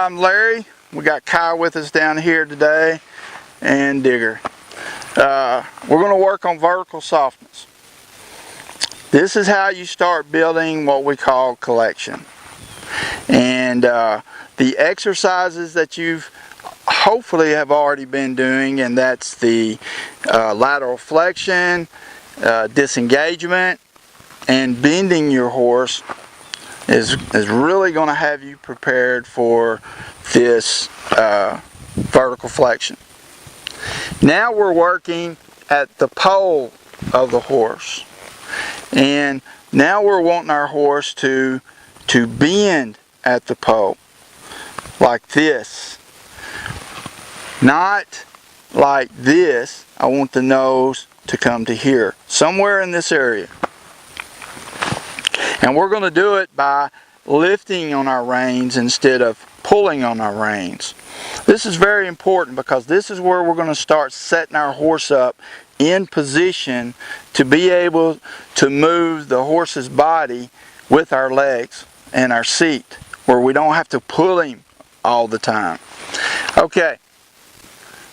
I'm Larry. We got Kyle with us down here today, and Digger. We're going to work on vertical softness. This is how you start building what we call collection. And the exercises that you've hopefully have already been doing, and that's the lateral flexion, disengagement, and bending your horse is really going to have you prepared for this vertical flexion. Now we're working at the pole of the horse, and now we're wanting our horse to bend at the pole like this, not like this. I want the nose to come to here, somewhere in this area. And we're going to do it by lifting on our reins instead of pulling on our reins. This is very important because this is where we're going to start setting our horse up in position to be able to move the horse's body with our legs and our seat, where we don't have to pull him all the time. Okay,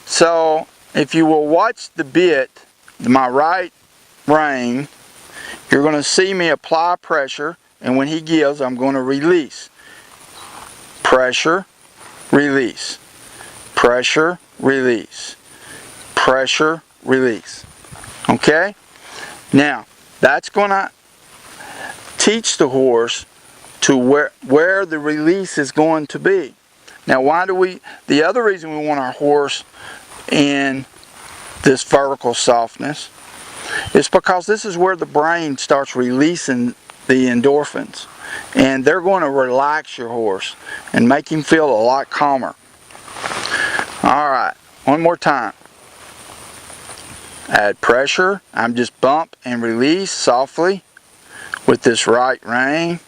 so if you will watch the bit, my right rein, you're going to see me apply pressure, and when he gives, I'm going to release. Pressure, release. Pressure, release. Pressure, release. Okay? Now, that's going to teach the horse to where the release is going to be. Now, the other reason we want our horse in this vertical softness is because this is where the brain starts releasing the endorphins, and they're going to relax your horse and make him feel a lot calmer. Alright, one more time. Add pressure. I'm just bump and release softly with this right rein.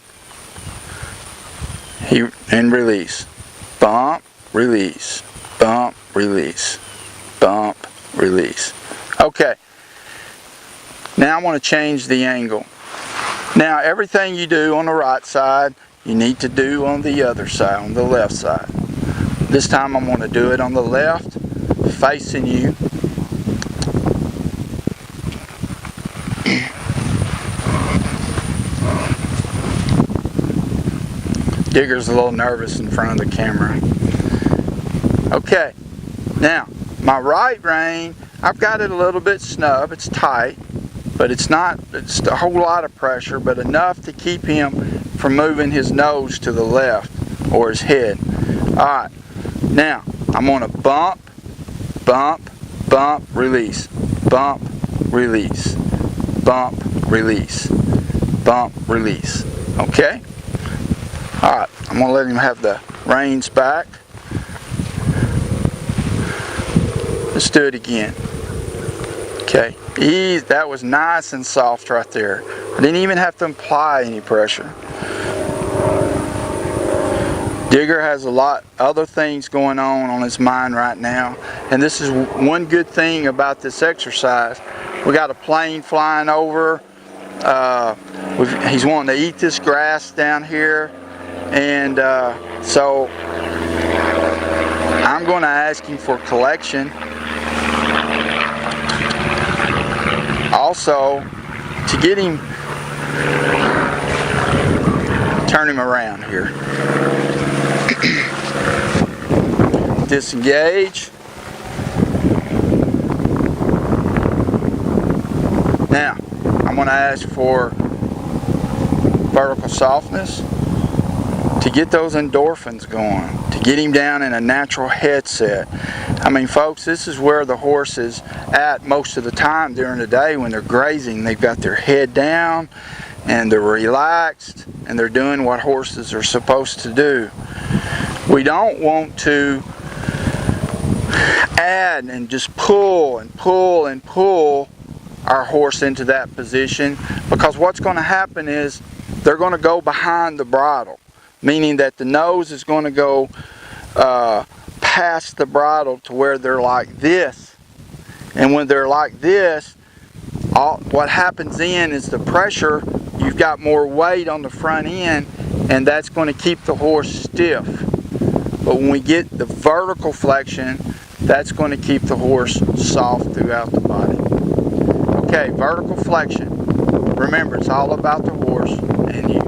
And release. Bump, release. Bump, release. Bump, release. Okay. Now I want to change the angle. Now everything you do on the right side, you need to do on the other side, on the left side. This time I'm going to do it on the left, facing you. Digger's a little nervous in front of the camera. Okay, now my right rein, I've got it a little bit snug, it's tight. But it's a whole lot of pressure, but enough to keep him from moving his nose to the left or his head. Alright, now I'm going to bump, bump, bump, release, bump, release, bump, release, bump, release. Okay? Alright, I'm going to let him have the reins back. Let's do it again. Okay, that was nice and soft right there. I didn't even have to apply any pressure. Digger has a lot other things going on his mind right now, and this is one good thing about this exercise. We got a plane flying over. He's wanting to eat this grass down here, and so I'm going to ask him for collection. Also, to get him, turn him around here. Disengage. Now, I'm going to ask for vertical softness to get those endorphins going, to get him down in a natural headset. I mean, folks, this is where the horse is at most of the time during the day when they're grazing. They've got their head down and they're relaxed and they're doing what horses are supposed to do. We don't want to add and just pull and pull and pull our horse into that position, because what's going to happen is they're going to go behind the bridle, meaning that the nose is going to go past the bridle to where they're like this. And when they're like this, what happens then is the pressure, you've got more weight on the front end, and that's going to keep the horse stiff. but when we get the vertical flexion, that's going to keep the horse soft throughout the body. Okay, vertical flexion. Remember, it's all about the horse, and you